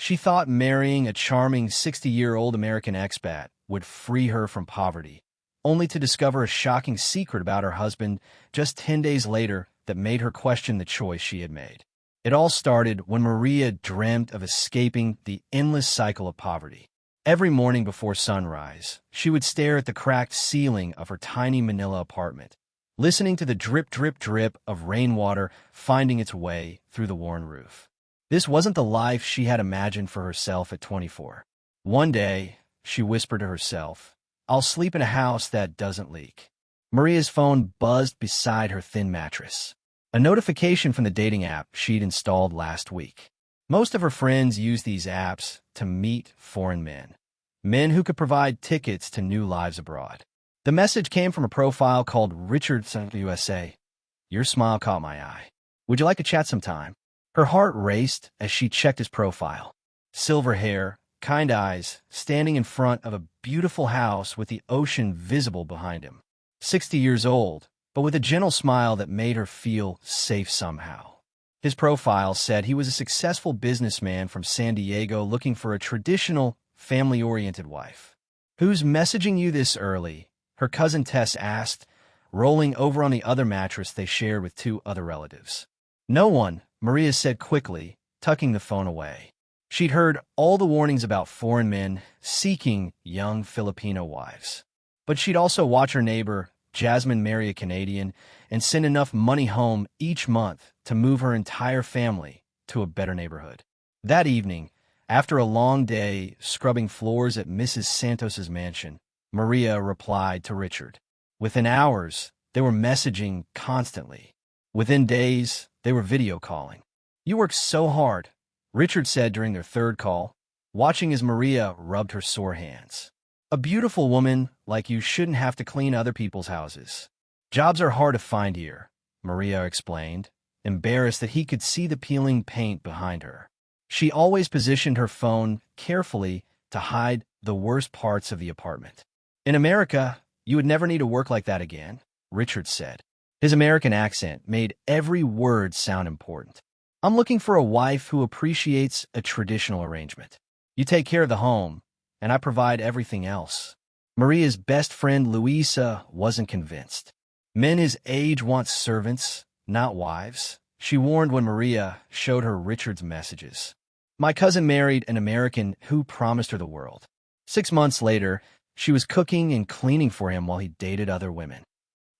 She thought marrying a charming 60-year-old American expat would free her from poverty, only to discover a shocking secret about her husband just 10 days later that made her question the choice she had made. It all started when Maria dreamt of escaping the endless cycle of poverty. Every morning before sunrise, she would stare at the cracked ceiling of her tiny Manila apartment, listening to the drip, drip, drip of rainwater finding its way through the worn roof. This wasn't the life she had imagined for herself at 24. One day, she whispered to herself, "I'll sleep in a house that doesn't leak." Maria's phone buzzed beside her thin mattress. A notification from the dating app she'd installed last week. Most of her friends use these apps to meet foreign men, men who could provide tickets to new lives abroad. The message came from a profile called Richardson USA. "Your smile caught my eye. Would you like to chat sometime?" Her heart raced as she checked his profile. Silver hair, kind eyes, standing in front of a beautiful house with the ocean visible behind him. 60 years old, but with a gentle smile that made her feel safe somehow. His profile said he was a successful businessman from San Diego looking for a traditional, family-oriented wife. "Who's messaging you this early?" her cousin Tess asked, rolling over on the other mattress they shared with two other relatives. "No one," Maria said quickly, tucking the phone away. She'd heard all the warnings about foreign men seeking young Filipino wives. But she'd also watch her neighbor, Jasmine, marry a Canadian and send enough money home each month to move her entire family to a better neighborhood. That evening, after a long day scrubbing floors at Mrs. Santos's mansion, Maria replied to Richard. Within hours, they were messaging constantly. Within days, they were video calling. "You work so hard," Richard said during their third call, watching as Maria rubbed her sore hands. "A beautiful woman like you shouldn't have to clean other people's houses." "Jobs are hard to find here," Maria explained, embarrassed that he could see the peeling paint behind her. She always positioned her phone carefully to hide the worst parts of the apartment. "In America, you would never need to work like that again," Richard said. His American accent made every word sound important. "I'm looking for a wife who appreciates a traditional arrangement. You take care of the home, and I provide everything else." Maria's best friend Luisa wasn't convinced. "Men his age want servants, not wives," she warned when Maria showed her Richard's messages. "My cousin married an American who promised her the world. 6 months later, she was cooking and cleaning for him while he dated other women."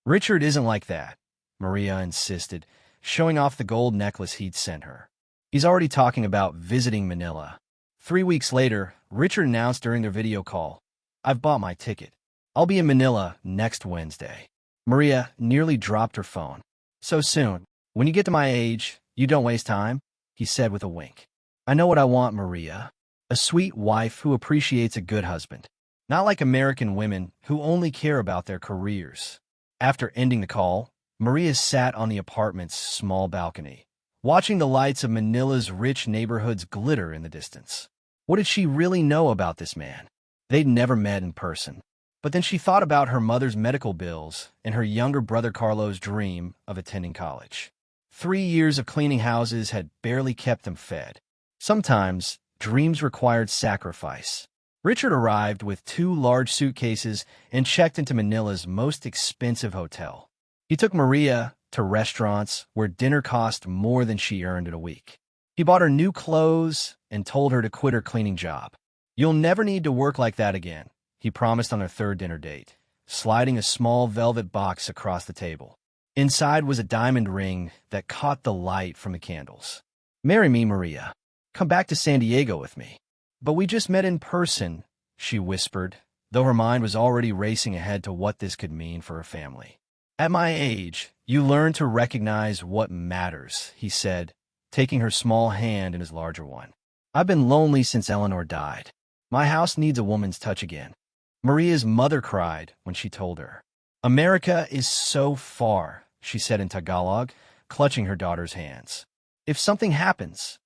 "Richard isn't like that," Maria insisted, showing off the gold necklace he'd sent her. "He's already talking about visiting Manila." 3 weeks later, Richard announced during their video call, "I've bought my ticket. I'll be in Manila next Wednesday." Maria nearly dropped her phone. "So soon. When you get to my age, you don't waste time," he said with a wink. "I know what I want, Maria. A sweet wife who appreciates a good husband. Not like American women who only care about their careers." After ending the call, Maria sat on the apartment's small balcony, watching the lights of Manila's rich neighborhoods glitter in the distance. What did she really know about this man? They'd never met in person. But then she thought about her mother's medical bills and her younger brother Carlo's dream of attending college. 3 years of cleaning houses had barely kept them fed. Sometimes, dreams required sacrifice. Richard arrived with 2 large suitcases and checked into Manila's most expensive hotel. He took Maria to restaurants where dinner cost more than she earned in a week. He bought her new clothes and told her to quit her cleaning job. "You'll never need to work like that again," he promised on their third dinner date, sliding a small velvet box across the table. Inside was a diamond ring that caught the light from the candles. "Marry me, Maria. Come back to San Diego with me." "But we just met in person," she whispered, though her mind was already racing ahead to what this could mean for her family. "At my age, you learn to recognize what matters," he said, taking her small hand in his larger one. "I've been lonely since Eleanor died. My house needs a woman's touch again." Maria's mother cried when she told her. "America is so far," she said in Tagalog, clutching her daughter's hands. "If something happens,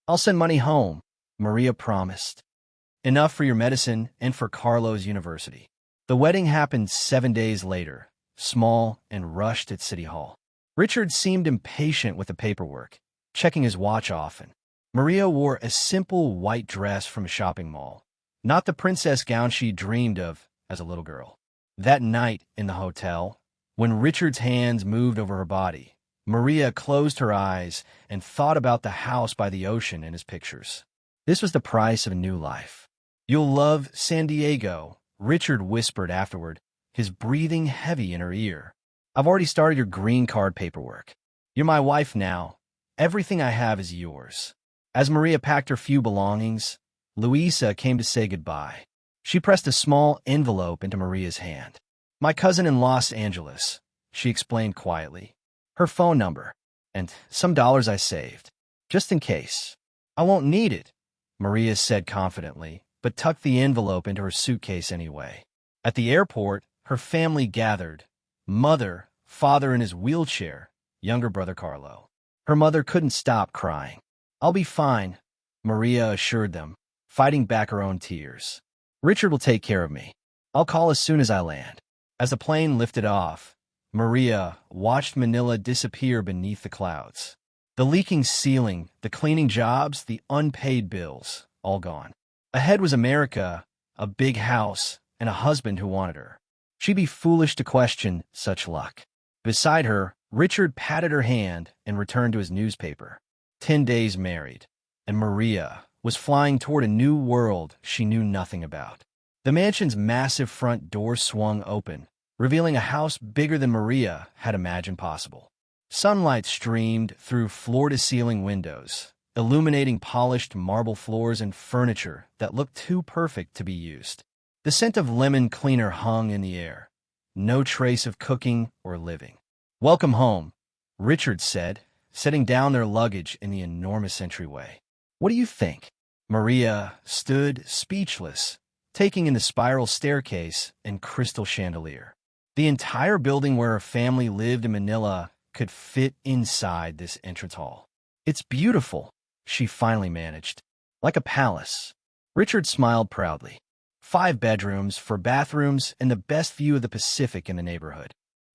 I'll send money home," Maria promised. "Enough for your medicine and for Carlo's university." The wedding happened 7 days later, small and rushed at City Hall. Richard seemed impatient with the paperwork, checking his watch often. Maria wore a simple white dress from a shopping mall, not the princess gown she dreamed of as a little girl. That night in the hotel, when Richard's hands moved over her body, Maria closed her eyes and thought about the house by the ocean in his pictures. This was the price of a new life. "You'll love San Diego," Richard whispered afterward, his breathing heavy in her ear. "I've already started your green card paperwork. You're my wife now. Everything I have is yours." As Maria packed her few belongings, Luisa came to say goodbye. She pressed a small envelope into Maria's hand. "My cousin in Los Angeles," she explained quietly. "Her phone number, and some dollars I saved, just in case." "I won't need it," Maria said confidently, but tucked the envelope into her suitcase anyway. At the airport, her family gathered. Mother, father in his wheelchair, younger brother Carlo. Her mother couldn't stop crying. "I'll be fine," Maria assured them, fighting back her own tears. "Richard will take care of me. I'll call as soon as I land." As the plane lifted off, Maria watched Manila disappear beneath the clouds. The leaking ceiling, the cleaning jobs, the unpaid bills, all gone. Ahead was America, a big house, and a husband who wanted her. She'd be foolish to question such luck. Beside her, Richard patted her hand and returned to his newspaper. 10 days married, and Maria was flying toward a new world she knew nothing about. The mansion's massive front door swung open, revealing a house bigger than Maria had imagined possible. Sunlight streamed through floor-to-ceiling windows, illuminating polished marble floors and furniture that looked too perfect to be used. The scent of lemon cleaner hung in the air. No trace of cooking or living. "Welcome home," Richard said, setting down their luggage in the enormous entryway. "What do you think?" Maria stood speechless, taking in the spiral staircase and crystal chandelier. The entire building where her family lived in Manila could fit inside this entrance hall. "It's beautiful," she finally managed. "Like a palace." Richard smiled proudly. 5 bedrooms, 4 bathrooms, and the best view of the Pacific in the neighborhood.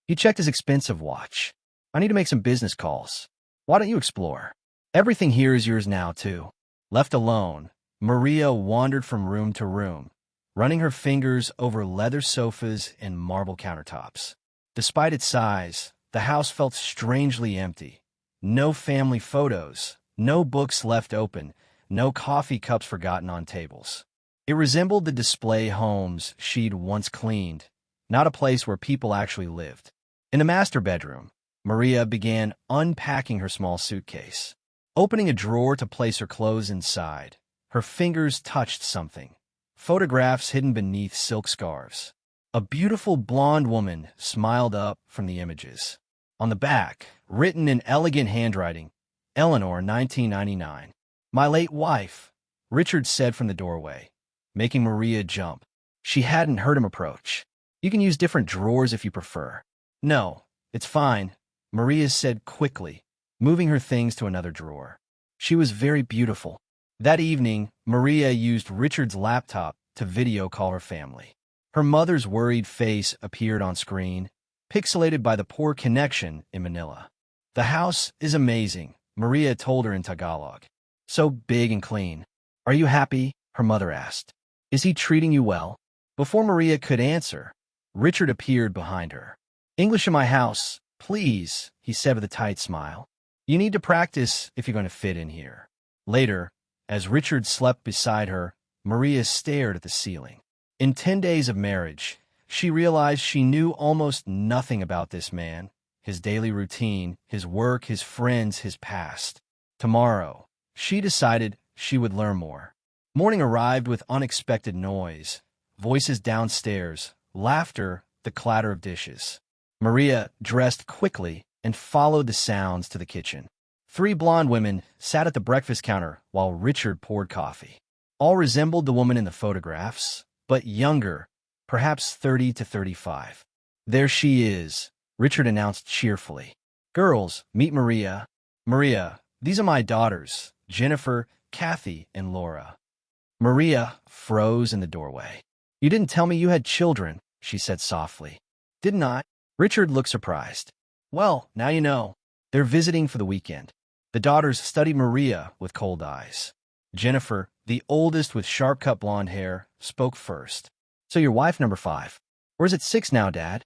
He checked his expensive watch. "I need to make some business calls. Why don't you explore? Everything here is yours now, too." Left alone, Maria wandered from room to room, running her fingers over leather sofas and marble countertops. Despite its size, the house felt strangely empty. No family photos, no books left open, no coffee cups forgotten on tables. It resembled the display homes she'd once cleaned, not a place where people actually lived. In the master bedroom, Maria began unpacking her small suitcase. Opening a drawer to place her clothes inside, her fingers touched something. Photographs hidden beneath silk scarves. A beautiful blonde woman smiled up from the images. On the back, written in elegant handwriting, "Eleanor, 1999. "My late wife," Richard said from the doorway, making Maria jump. She hadn't heard him approach. "You can use different drawers if you prefer." "No, it's fine," Maria said quickly, moving her things to another drawer. She was very beautiful. That evening, Maria used Richard's laptop to video call her family. Her mother's worried face appeared on screen, pixelated by the poor connection in Manila. "The house is amazing," Maria told her in Tagalog. "So big and clean." "Are you happy?" her mother asked. "Is he treating you well?" Before Maria could answer, Richard appeared behind her. "English in my house, please," he said with a tight smile. "You need to practice if you're going to fit in here." Later, as Richard slept beside her, Maria stared at the ceiling. In 10 days of marriage, she realized she knew almost nothing about this man, his daily routine, his work, his friends, his past. Tomorrow, she decided she would learn more. Morning arrived with unexpected noise, voices downstairs, laughter, the clatter of dishes. Maria dressed quickly and followed the sounds to the kitchen. 3 blonde women sat at the breakfast counter while Richard poured coffee. All resembled the woman in the photographs, but younger, perhaps 30 to 35. "There she is," Richard announced cheerfully. "Girls, meet Maria." "Maria, these are my daughters, Jennifer, Kathy, and Laura." Maria froze in the doorway. "You didn't tell me you had children," she said softly. "Didn't I?" Richard looked surprised. "Well, now you know. They're visiting for the weekend." The daughters studied Maria with cold eyes. Jennifer, the oldest with sharp-cut blonde hair, spoke first. "So your wife number 5. Or is it 6 now, Dad?"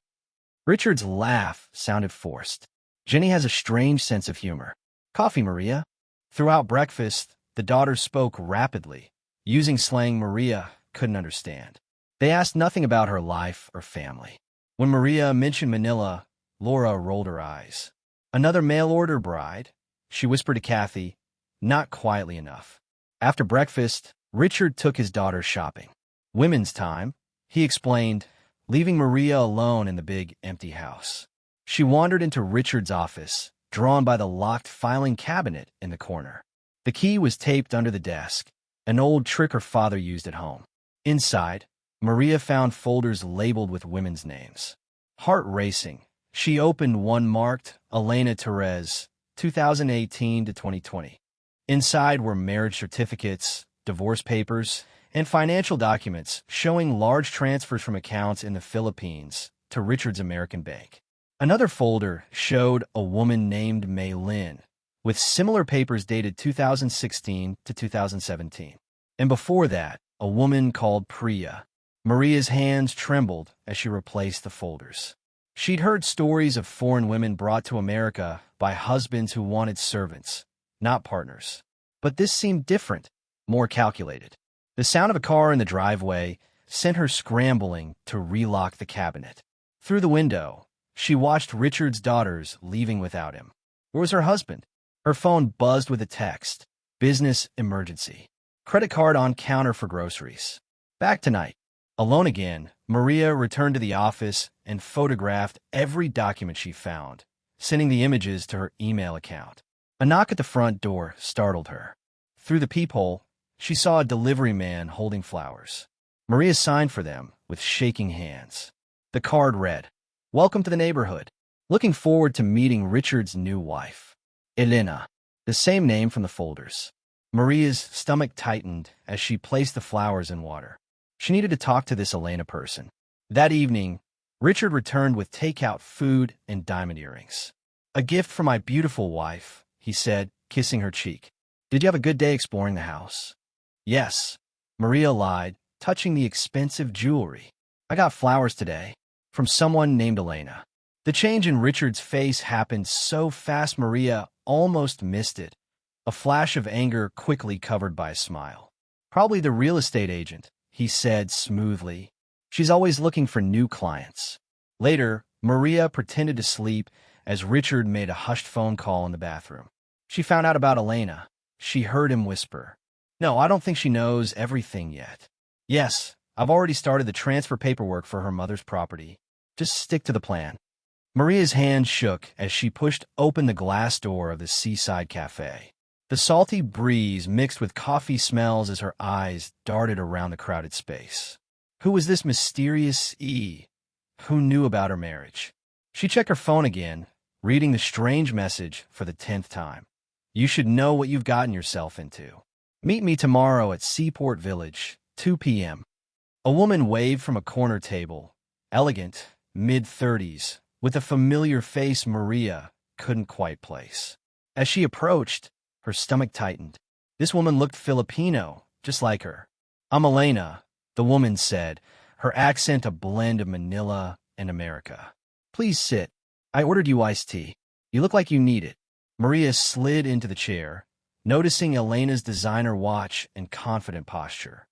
Richard's laugh sounded forced. "Jenny has a strange sense of humor. Coffee, Maria." Throughout breakfast, the daughters spoke rapidly, using slang Maria couldn't understand. They asked nothing about her life or family. When Maria mentioned Manila, Laura rolled her eyes. "Another mail-order bride?" she whispered to Kathy, not quietly enough. After breakfast, Richard took his daughter shopping. "Women's time," he explained, leaving Maria alone in the big, empty house. She wandered into Richard's office, drawn by the locked filing cabinet in the corner. The key was taped under the desk, an old trick her father used at home. Inside, Maria found folders labeled with women's names. Heart racing, she opened one marked Elena Therese, 2018 to 2020. Inside were marriage certificates, divorce papers, and financial documents showing large transfers from accounts in the Philippines to Richard's American bank. Another folder showed a woman named Mei Lin, with similar papers dated 2016 to 2017. And before that, a woman called Priya. Maria's hands trembled as she replaced the folders. She'd heard stories of foreign women brought to America by husbands who wanted servants, not partners. But this seemed different, more calculated. The sound of a car in the driveway sent her scrambling to relock the cabinet. Through the window, she watched Richard's daughters leaving without him. Where was her husband? Her phone buzzed with a text. "Business emergency. Credit card on counter for groceries. Back tonight." Alone again, Maria returned to the office and photographed every document she found, sending the images to her email account. A knock at the front door startled her. Through the peephole, she saw a delivery man holding flowers. Maria signed for them with shaking hands. The card read, "Welcome to the neighborhood. Looking forward to meeting Richard's new wife, Elena." The same name from the folders. Maria's stomach tightened as she placed the flowers in water. She needed to talk to this Elena person. That evening, Richard returned with takeout food and diamond earrings. "A gift for my beautiful wife," he said, kissing her cheek. "Did you have a good day exploring the house?" "Yes," Maria lied, touching the expensive jewelry. "I got flowers today, from someone named Elena." The change in Richard's face happened so fast Maria almost missed it, a flash of anger quickly covered by a smile. "Probably the real estate agent," he said smoothly. "She's always looking for new clients." Later, Maria pretended to sleep as Richard made a hushed phone call in the bathroom. She found out about Elena. She heard him whisper, "No, I don't think she knows everything yet." "Yes, I've already started the transfer paperwork for her mother's property. Just stick to the plan." Maria's hand shook as she pushed open the glass door of the seaside cafe. The salty breeze mixed with coffee smells as her eyes darted around the crowded space. Who was this mysterious E? Who knew about her marriage? She checked her phone again, reading the strange message for the 10th time. "You should know what you've gotten yourself into. Meet me tomorrow at Seaport Village, 2 p.m. A woman waved from a corner table, elegant, mid-30s, with a familiar face Maria couldn't quite place. As she approached, her stomach tightened. This woman looked Filipino, just like her. "I'm Elena," the woman said, her accent a blend of Manila and America. "Please sit. I ordered you iced tea. You look like you need it." Maria slid into the chair, noticing Elena's designer watch and confident posture.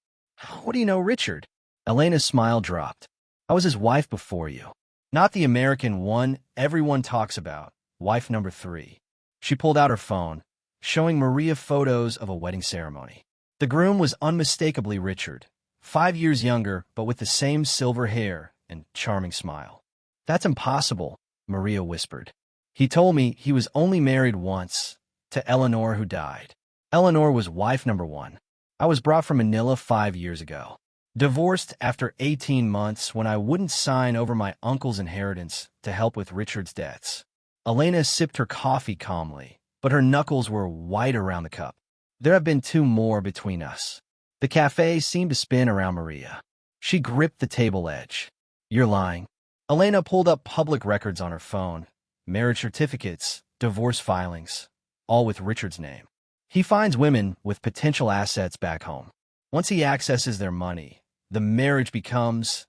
"What do you know, Richard?" Elena's smile dropped. "I was his wife before you. Not the American one everyone talks about, wife number 3. She pulled out her phone, showing Maria photos of a wedding ceremony. The groom was unmistakably Richard, 5 years younger, but with the same silver hair and charming smile. "That's impossible," Maria whispered. "He told me he was only married once, to Eleanor who died. Eleanor was wife number 1. I was brought from Manila 5 years ago. Divorced after 18 months when I wouldn't sign over my uncle's inheritance to help with Richard's debts." Elena sipped her coffee calmly, but her knuckles were white around the cup. "There have been 2 more between us." The cafe seemed to spin around Maria. She gripped the table edge. "You're lying." Elena pulled up public records on her phone, marriage certificates, divorce filings, all with Richard's name. He finds women with potential assets back home. Once he accesses their money, the marriage becomes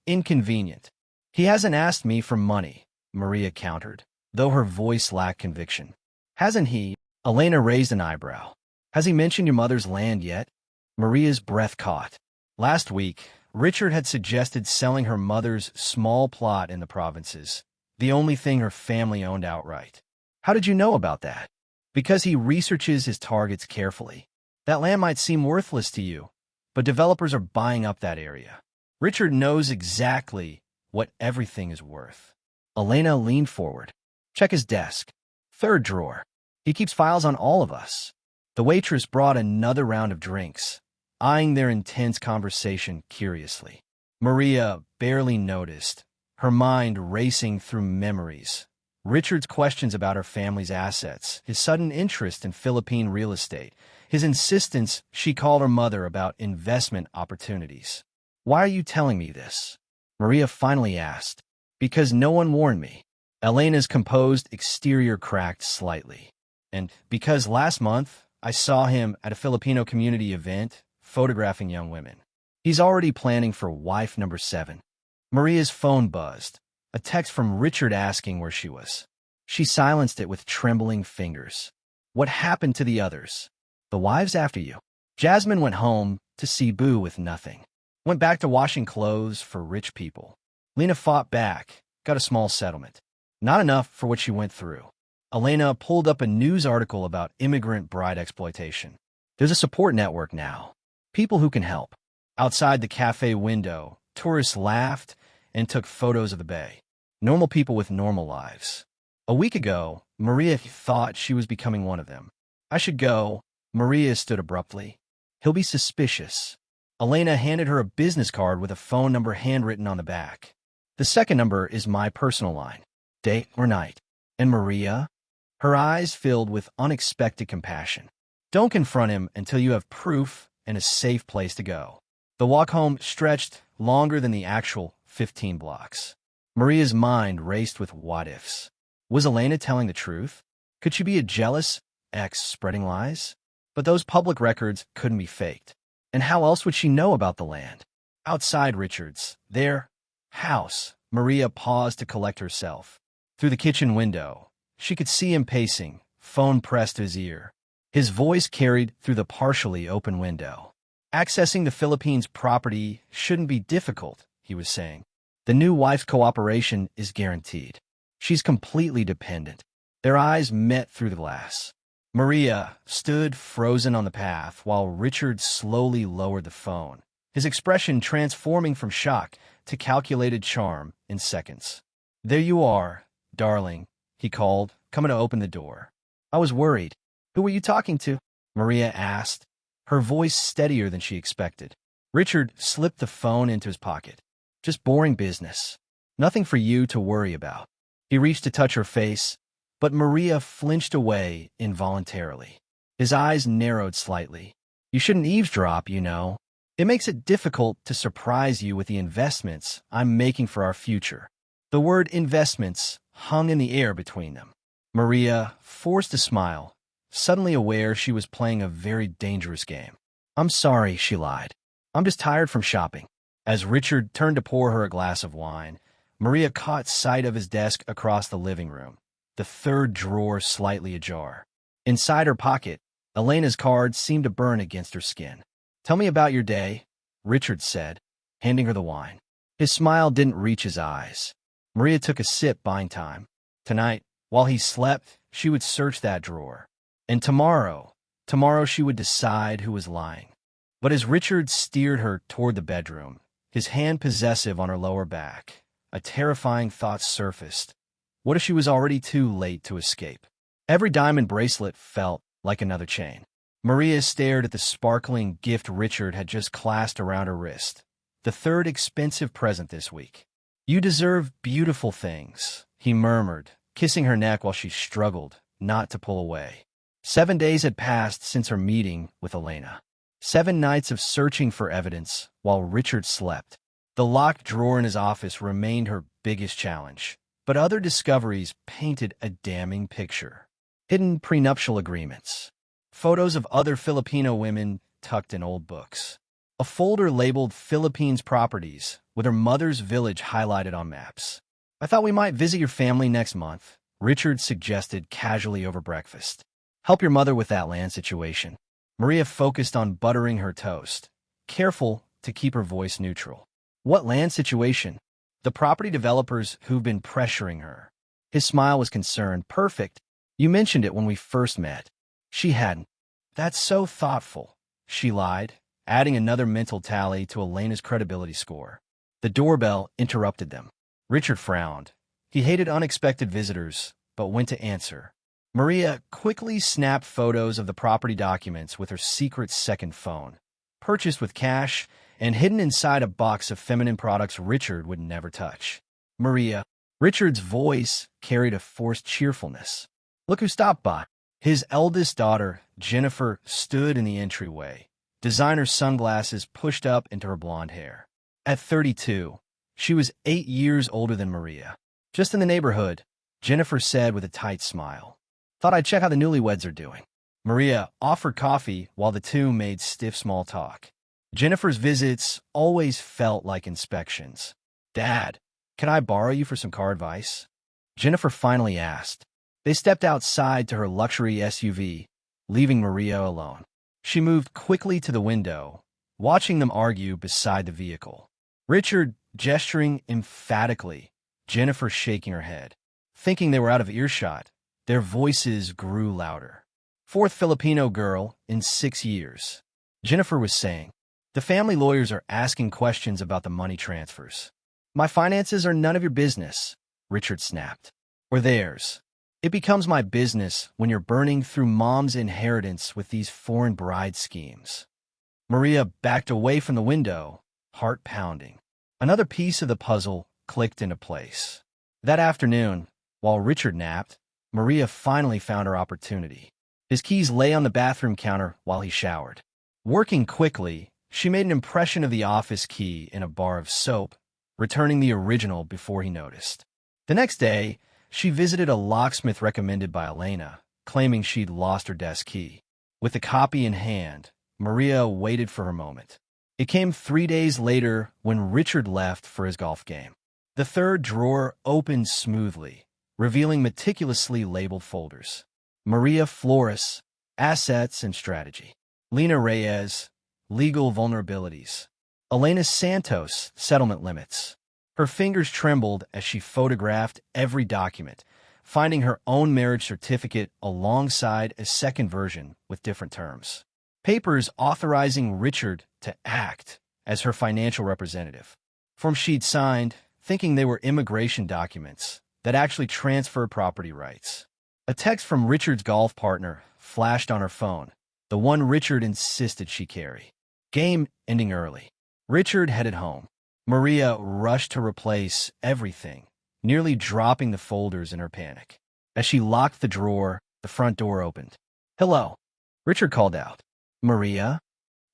inconvenient. He hasn't asked me for money, Maria countered, though her voice lacked conviction. Hasn't he? Elena raised an eyebrow. Has he mentioned your mother's land yet? Maria's breath caught. Last week, Richard had suggested selling her mother's small plot in the provinces, the only thing her family owned outright. How did you know about that? Because he researches his targets carefully. That land might seem worthless to you, but developers are buying up that area. Richard knows exactly what everything is worth. Elena leaned forward. Check his desk. Third drawer. He keeps files on all of us. The waitress brought another round of drinks, eyeing their intense conversation curiously. Maria barely noticed, her mind racing through memories. Richard's questions about her family's assets, his sudden interest in Philippine real estate, his insistence she called her mother about investment opportunities. Why are you telling me this? Maria finally asked. Because no one warned me. Elena's composed exterior cracked slightly. And because last month, I saw him at a Filipino community event, photographing young women. He's already planning for wife number 7. Maria's phone buzzed, a text from Richard asking where she was. She silenced it with trembling fingers. What happened to the others? The wives after you. Jasmine went home to Cebu with nothing. Went back to washing clothes for rich people. Lena fought back, got a small settlement. Not enough for what she went through. Elena pulled up a news article about immigrant bride exploitation. There's a support network now. People who can help. Outside the cafe window, tourists laughed and took photos of the bay. Normal people with normal lives. A week ago, Maria thought she was becoming one of them. I should go. Maria stood abruptly. He'll be suspicious. Elena handed her a business card with a phone number handwritten on the back. The second number is my personal line. Day or night. And Maria? Her eyes filled with unexpected compassion. Don't confront him until you have proof and a safe place to go. The walk home stretched longer than the actual 15 blocks. Maria's mind raced with what-ifs. Was Elena telling the truth? Could she be a jealous ex spreading lies? But those public records couldn't be faked. And how else would she know about the land? Outside Richard's, their house, Maria paused to collect herself. Through the kitchen window, she could see him pacing, phone pressed to his ear. His voice carried through the partially open window. Accessing the Philippines property shouldn't be difficult, he was saying. The new wife's cooperation is guaranteed. She's completely dependent. Their eyes met through the glass. Maria stood frozen on the path while Richard slowly lowered the phone, his expression transforming from shock to calculated charm in seconds. There you are, darling, he called, coming to open the door. I was worried. Who were you talking to? Maria asked, her voice steadier than she expected. Richard slipped the phone into his pocket. Just boring business. Nothing for you to worry about. He reached to touch her face, but Maria flinched away involuntarily. His eyes narrowed slightly. You shouldn't eavesdrop, you know. It makes it difficult to surprise you with the investments I'm making for our future. The word investments hung in the air between them. Maria forced a smile, suddenly aware she was playing a very dangerous game. I'm sorry, she lied. I'm just tired from shopping. As Richard turned to pour her a glass of wine, Maria caught sight of his desk across the living room, the third drawer slightly ajar. Inside her pocket, Elena's card seemed to burn against her skin. Tell me about your day, Richard said, handing her the wine. His smile didn't reach his eyes. Maria took a sip, buying time. Tonight, while he slept, she would search that drawer. And tomorrow she would decide who was lying. But as Richard steered her toward the bedroom, his hand possessive on her lower back, a terrifying thought surfaced. What if she was already too late to escape? Every diamond bracelet felt like another chain. Maria stared at the sparkling gift Richard had just clasped around her wrist, the third expensive present this week. You deserve beautiful things, he murmured, kissing her neck while she struggled not to pull away. 7 days had passed since her meeting with Elena. 7 nights of searching for evidence while Richard slept. The locked drawer in his office remained her biggest challenge, but other discoveries painted a damning picture. hidden prenuptial agreements, photos of other Filipino women tucked in old books, a folder labeled Philippines Properties with her mother's village highlighted on maps. "I thought we might visit your family next month," Richard suggested casually over breakfast. "Help your mother with that land situation." Maria focused on buttering her toast, careful to keep her voice neutral. "What land situation?" "The property developers who've been pressuring her." His smile was concerned. "Perfect. You mentioned it when we first met." She hadn't. "That's so thoughtful," she lied, adding another mental tally to Elena's credibility score. The doorbell interrupted them. Richard frowned. He hated unexpected visitors, but went to answer. Maria quickly snapped photos of the property documents with her secret second phone, purchased with cash and hidden inside a box of feminine products Richard would never touch. "Maria." Richard's voice carried a forced cheerfulness. "Look who stopped by." His eldest daughter, Jennifer, stood in the entryway, designer sunglasses pushed up into her blonde hair. At 32, she was 8 years older than Maria. "Just in the neighborhood," Jennifer said with a tight smile. "Thought I'd check how the newlyweds are doing." Maria offered coffee while the two made stiff small talk. Jennifer's visits always felt like inspections. "Dad, can I borrow you for some car advice?" Jennifer finally asked. They stepped outside to her luxury SUV, leaving Maria alone. She moved quickly to the window, watching them argue beside the vehicle. Richard gesturing emphatically, Jennifer shaking her head. Thinking they were out of earshot, their voices grew louder. "Fourth Filipino girl in 6 years," Jennifer was saying. "The family lawyers are asking questions about the money transfers." "My finances are none of your business," Richard snapped. "Or theirs. It becomes my business when you're burning through mom's inheritance with these foreign bride schemes." Maria backed away from the window, heart pounding. Another piece of the puzzle clicked into place. That afternoon, while Richard napped, Maria finally found her opportunity. His keys lay on the bathroom counter while he showered. Working quickly, she made an impression of the office key in a bar of soap, returning the original before he noticed. The next day, she visited a locksmith recommended by Elena, claiming she'd lost her desk key. With the copy in hand, Maria waited for her moment. It came 3 days later when Richard left for his golf game. The third drawer opened smoothly, revealing meticulously labeled folders. Maria Flores, Assets and Strategy. Lena Reyes, Legal Vulnerabilities. Elena Santos, Settlement Limits. Her fingers trembled as she photographed every document, finding her own marriage certificate alongside a second version with different terms. Papers authorizing Richard to act as her financial representative. Forms she'd signed, thinking they were immigration documents that actually transferred property rights. A text from Richard's golf partner flashed on her phone, the one Richard insisted she carry. Game ending early. Richard headed home. Maria rushed to replace everything, nearly dropping the folders in her panic. As she locked the drawer, the front door opened. "Hello," Richard called out. "Maria?"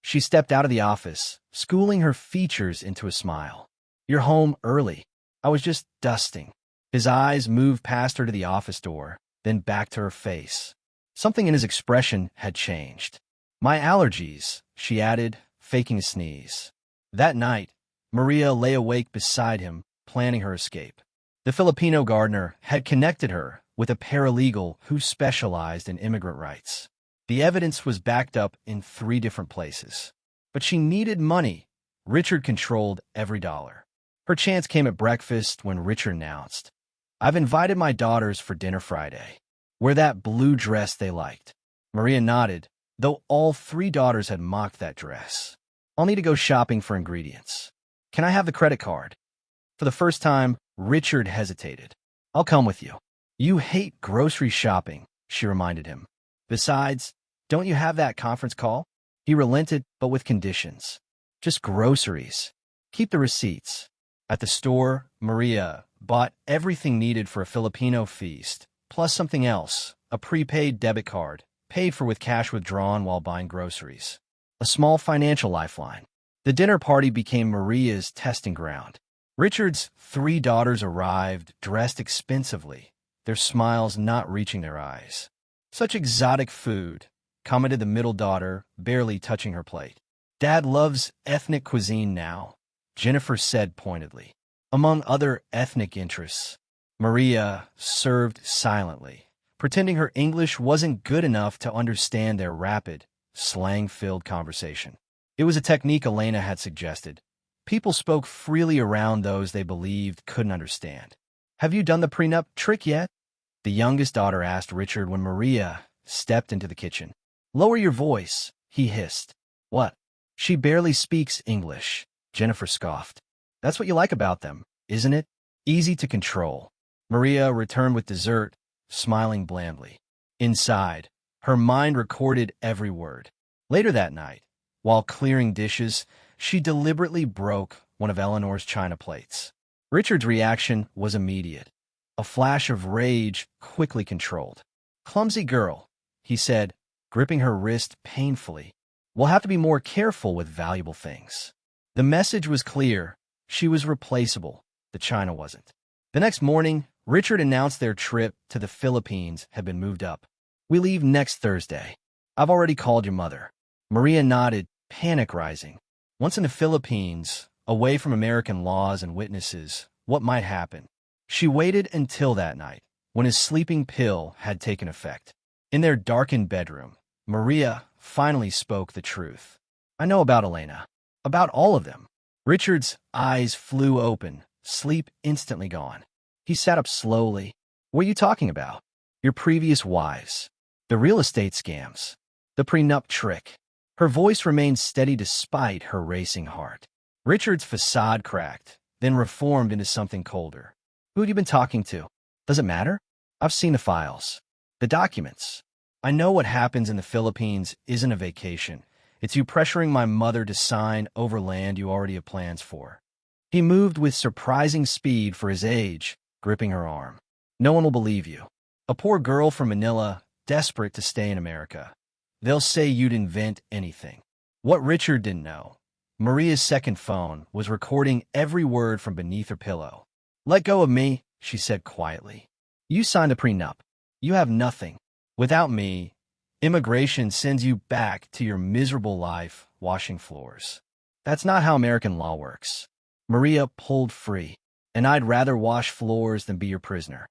She stepped out of the office, schooling her features into a smile. "You're home early. I was just dusting." His eyes moved past her to the office door, then back to her face. Something in his expression had changed. "My allergies," she added, faking a sneeze. That night, Maria lay awake beside him, planning her escape. The Filipino gardener had connected her with a paralegal who specialized in immigrant rights. The evidence was backed up in 3 different places. But she needed money. Richard controlled every dollar. Her chance came at breakfast when Richard announced, "I've invited my daughters for dinner Friday. Wear that blue dress they liked." Maria nodded, though all 3 daughters had mocked that dress. "I'll need to go shopping for ingredients. Can I have the credit card?" For the first time, Richard hesitated. "I'll come with you." "You hate grocery shopping," she reminded him. "Besides, don't you have that conference call?" He relented, but with conditions. "Just groceries. Keep the receipts." At the store, Maria bought everything needed for a Filipino feast, plus something else, a prepaid debit card, paid for with cash withdrawn while buying groceries. A small financial lifeline. The dinner party became Maria's testing ground. Richard's 3 daughters arrived, dressed expensively, their smiles not reaching their eyes. Such exotic food, commented the middle daughter, barely touching her plate. Dad loves ethnic cuisine now, Jennifer said pointedly. Among other ethnic interests, Maria served silently, pretending her English wasn't good enough to understand their rapid, slang-filled conversation. It was a technique Elena had suggested. People spoke freely around those they believed couldn't understand. Have you done the prenup trick yet? The youngest daughter asked Richard when Maria stepped into the kitchen. Lower your voice, he hissed. What? She barely speaks English, Jennifer scoffed. That's what you like about them, isn't it? Easy to control. Maria returned with dessert, smiling blandly. Inside, her mind recorded every word. Later that night, while clearing dishes, she deliberately broke one of Eleanor's china plates. Richard's reaction was immediate. A flash of rage quickly controlled. Clumsy girl, he said, gripping her wrist painfully. We'll have to be more careful with valuable things. The message was clear. She was replaceable. The china wasn't. The next morning, Richard announced their trip to the Philippines had been moved up. We leave next Thursday. I've already called your mother. Maria nodded, panic rising. Once in the Philippines, away from American laws and witnesses, what might happen? She waited until that night, when his sleeping pill had taken effect. In their darkened bedroom, Maria finally spoke the truth. I know about Elena. About all of them. Richard's eyes flew open, sleep instantly gone. He sat up slowly. What are you talking about? Your previous wives. The real estate scams. The prenup trick. Her voice remained steady despite her racing heart. Richard's facade cracked, then reformed into something colder. Who had you been talking to? Does it matter? I've seen the files. The documents. I know what happens in the Philippines isn't a vacation. It's you pressuring my mother to sign over land you already have plans for. He moved with surprising speed for his age, gripping her arm. No one will believe you. A poor girl from Manila, desperate to stay in America. They'll say you'd invent anything. What Richard didn't know, Maria's second phone was recording every word from beneath her pillow. Let go of me, she said quietly. You signed a prenup. You have nothing. Without me, immigration sends you back to your miserable life washing floors. That's not how American law works. Maria pulled free, and I'd rather wash floors than be your prisoner.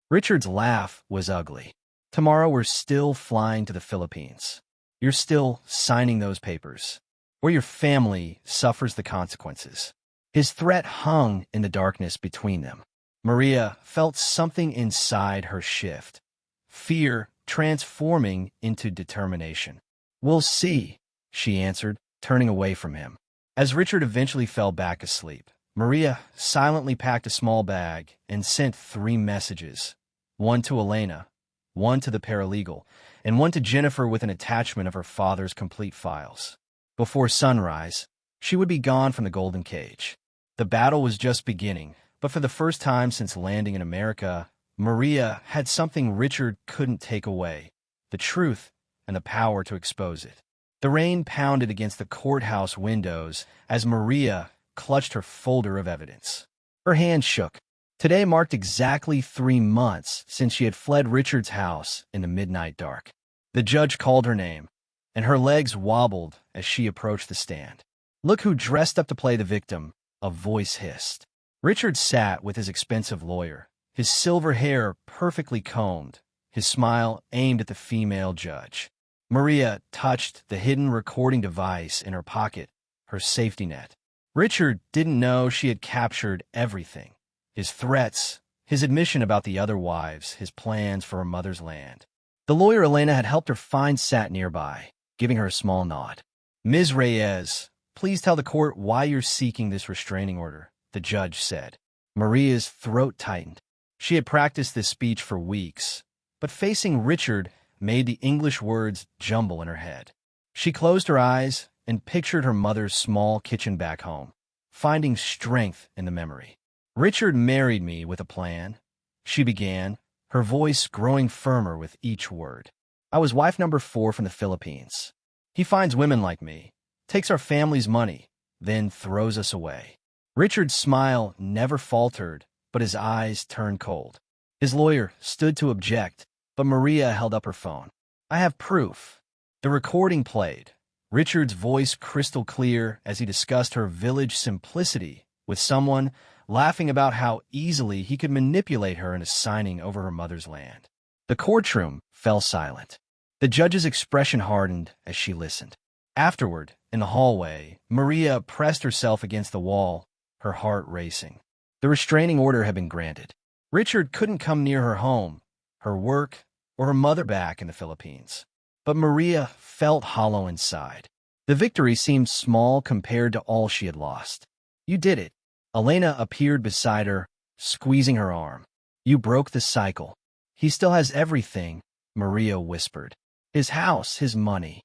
Richard's laugh was ugly. Tomorrow we're still flying to the Philippines. You're still signing those papers, or your family suffers the consequences. His threat hung in the darkness between them. Maria felt something inside her shift. Fear transforming into determination. We'll see, she answered, turning away from him. As Richard eventually fell back asleep, Maria silently packed a small bag and sent 3 messages, one to Elena, one to the paralegal, and one to Jennifer with an attachment of her father's complete files. Before sunrise, she would be gone from the Golden Cage. The battle was just beginning, but for the first time since landing in America, Maria had something Richard couldn't take away, the truth and the power to expose it. The rain pounded against the courthouse windows as Maria clutched her folder of evidence. Her hand shook. Today marked exactly 3 months since she had fled Richard's house in the midnight dark. The judge called her name, and her legs wobbled as she approached the stand. Look who dressed up to play the victim, a voice hissed. Richard sat with his expensive lawyer, his silver hair perfectly combed, his smile aimed at the female judge. Maria touched the hidden recording device in her pocket, her safety net. Richard didn't know she had captured everything. His threats, his admission about the other wives, his plans for her mother's land. The lawyer Elena had helped her find sat nearby, giving her a small nod. Ms. Reyes, please tell the court why you're seeking this restraining order, the judge said. Maria's throat tightened. She had practiced this speech for weeks, but facing Richard made the English words jumble in her head. She closed her eyes and pictured her mother's small kitchen back home, finding strength in the memory. Richard married me with a plan, she began, her voice growing firmer with each word. I was wife number 4 from the Philippines. He finds women like me, takes our family's money, then throws us away. Richard's smile never faltered, but his eyes turned cold. His lawyer stood to object, But Maria held up her phone. "I have proof." The recording played, Richard's voice crystal clear as he discussed her village simplicity with someone, laughing about how easily he could manipulate her into signing over her mother's land. The courtroom fell silent. The judge's expression hardened as she listened. Afterward, in the hallway, Maria pressed herself against the wall, her heart racing. The restraining order had been granted. Richard couldn't come near her home, her work, or her mother back in the Philippines. But Maria felt hollow inside. The victory seemed small compared to all she had lost. "You did it." Elena appeared beside her, squeezing her arm. "You broke the cycle." "He still has everything," Maria whispered. "His house, his money."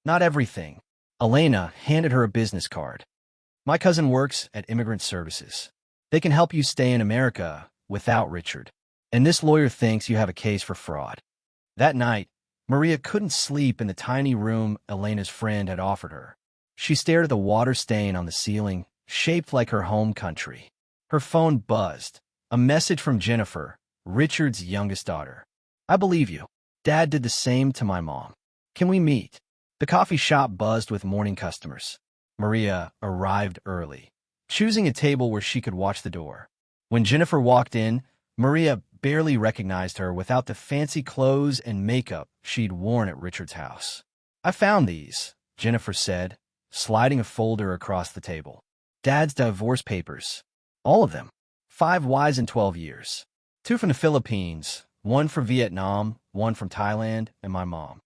"Not everything." Elena handed her a business card. "My cousin works at Immigrant Services. They can help you stay in America without Richard. And this lawyer thinks you have a case for fraud." That night, Maria couldn't sleep in the tiny room Elena's friend had offered her. She stared at the water stain on the ceiling, shaped like her home country. Her phone buzzed. A message from Jennifer, Richard's youngest daughter. "I believe you. Dad did the same to my mom. Can we meet?" The coffee shop buzzed with morning customers. Maria arrived early, choosing a table where she could watch the door. When Jennifer walked in, Maria barely recognized her without the fancy clothes and makeup she'd worn at Richard's house. "I found these," Jennifer said, sliding a folder across the table. "Dad's divorce papers. All of them. 5 wives in 12 years. 2 from the Philippines, 1 from Vietnam, 1 from Thailand, and my mom."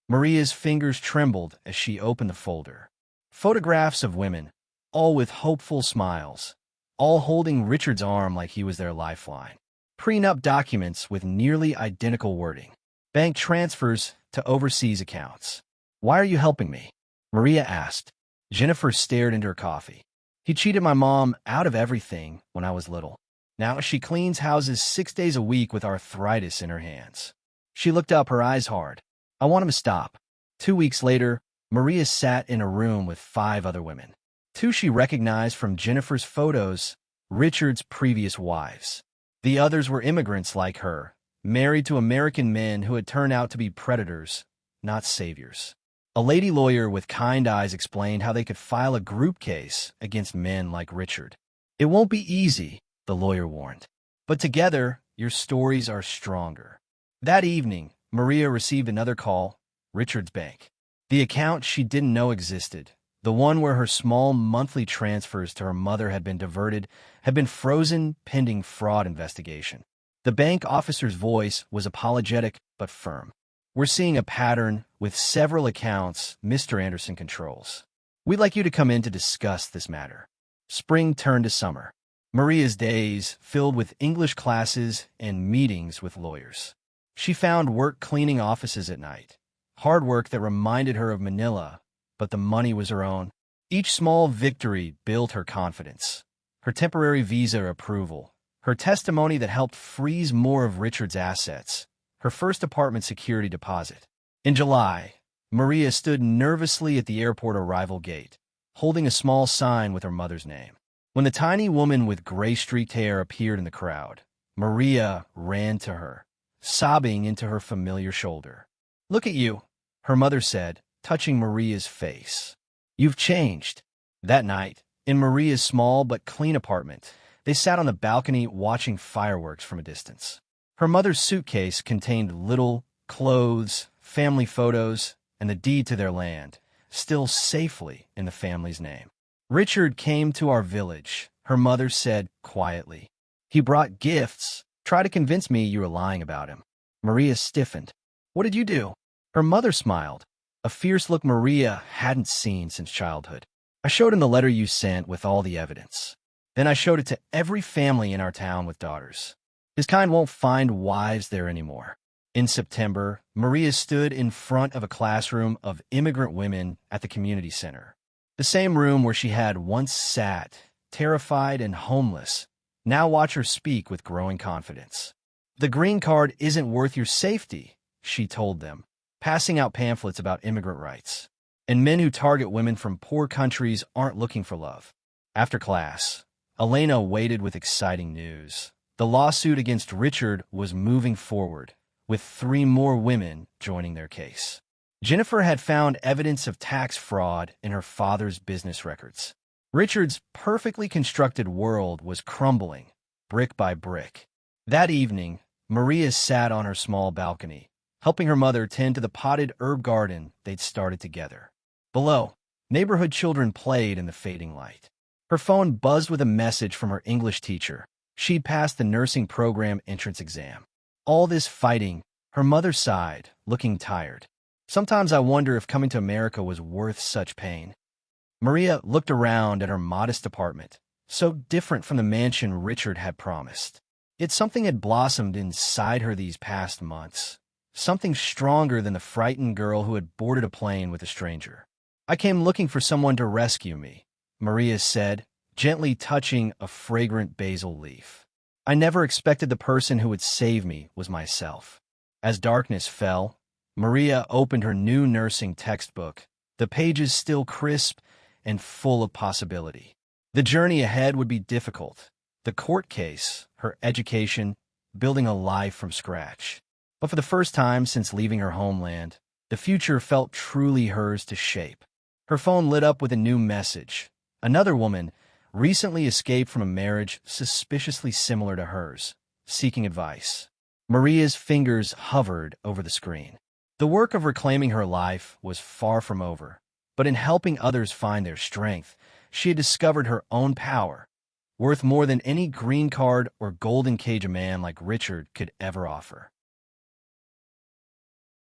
Maria's fingers trembled as she opened the folder. Photographs of women, all with hopeful smiles, all holding Richard's arm like he was their lifeline. Prenup documents with nearly identical wording. Bank transfers to overseas accounts. "Why are you helping me?" Maria asked. Jennifer stared into her coffee. "He cheated my mom out of everything when I was little. Now she cleans houses 6 days a week with arthritis in her hands." She looked up, her eyes hard. "I want him to stop." 2 weeks later, Maria sat in a room with 5 other women. 2 she recognized from Jennifer's photos, Richard's previous wives. The others were immigrants like her, married to American men who had turned out to be predators, not saviors. A lady lawyer with kind eyes explained how they could file a group case against men like Richard. "It won't be easy," the lawyer warned. "But together, your stories are stronger." That evening, Maria received another call, Richard's bank. The account she didn't know existed, the one where her small monthly transfers to her mother had been diverted, had been frozen pending fraud investigation. The bank officer's voice was apologetic but firm. "We're seeing a pattern with several accounts Mr. Anderson controls. We'd like you to come in to discuss this matter." Spring turned to summer. Maria's days filled with English classes and meetings with lawyers. She found work cleaning offices at night, hard work that reminded her of Manila, but the money was her own. Each small victory built her confidence. Her temporary visa approval, her testimony that helped freeze more of Richard's assets, her first apartment security deposit. In July, Maria stood nervously at the airport arrival gate, holding a small sign with her mother's name. When the tiny woman with gray-streaked hair appeared in the crowd, Maria ran to her, sobbing into her familiar shoulder. "Look at you," her mother said, touching Maria's face. "You've changed." That night, in Maria's small but clean apartment, they sat on the balcony watching fireworks from a distance. Her mother's suitcase contained little clothes, family photos, and the deed to their land, still safely in the family's name. "Richard came to our village," her mother said quietly. "He brought gifts. Try to convince me you were lying about him." Maria stiffened. "What did you do?" Her mother smiled, a fierce look Maria hadn't seen since childhood. "I showed him the letter you sent with all the evidence. Then I showed it to every family in our town with daughters. His kind won't find wives there anymore." In September, Maria stood in front of a classroom of immigrant women at the community center. The same room where she had once sat, terrified and homeless. Now watch her speak with growing confidence. "The green card isn't worth your safety," she told them, passing out pamphlets about immigrant rights. "And men who target women from poor countries aren't looking for love." After class, Elena waited with exciting news. The lawsuit against Richard was moving forward, with 3 more women joining their case. Jennifer had found evidence of tax fraud in her father's business records. Richard's perfectly constructed world was crumbling, brick by brick. That evening, Maria sat on her small balcony, helping her mother tend to the potted herb garden they'd started together. Below, neighborhood children played in the fading light. Her phone buzzed with a message from her English teacher. She'd passed the nursing program entrance exam. All this fighting, her mother sighed, looking tired. Sometimes I wonder if coming to America was worth such pain. Maria looked around at her modest apartment, so different from the mansion Richard had promised. Yet something had blossomed inside her these past months, something stronger than the frightened girl who had boarded a plane with a stranger. "I came looking for someone to rescue me," Maria said, gently touching a fragrant basil leaf. "I never expected the person who would save me was myself." As darkness fell, Maria opened her new nursing textbook, the pages still crisp and full of possibility. The journey ahead would be difficult. The court case, her education, building a life from scratch. But for the first time since leaving her homeland, the future felt truly hers to shape. Her phone lit up with a new message. Another woman, recently escaped from a marriage suspiciously similar to hers, seeking advice. Maria's fingers hovered over the screen. The work of reclaiming her life was far from over, but in helping others find their strength, she had discovered her own power, worth more than any green card or golden cage a man like Richard could ever offer.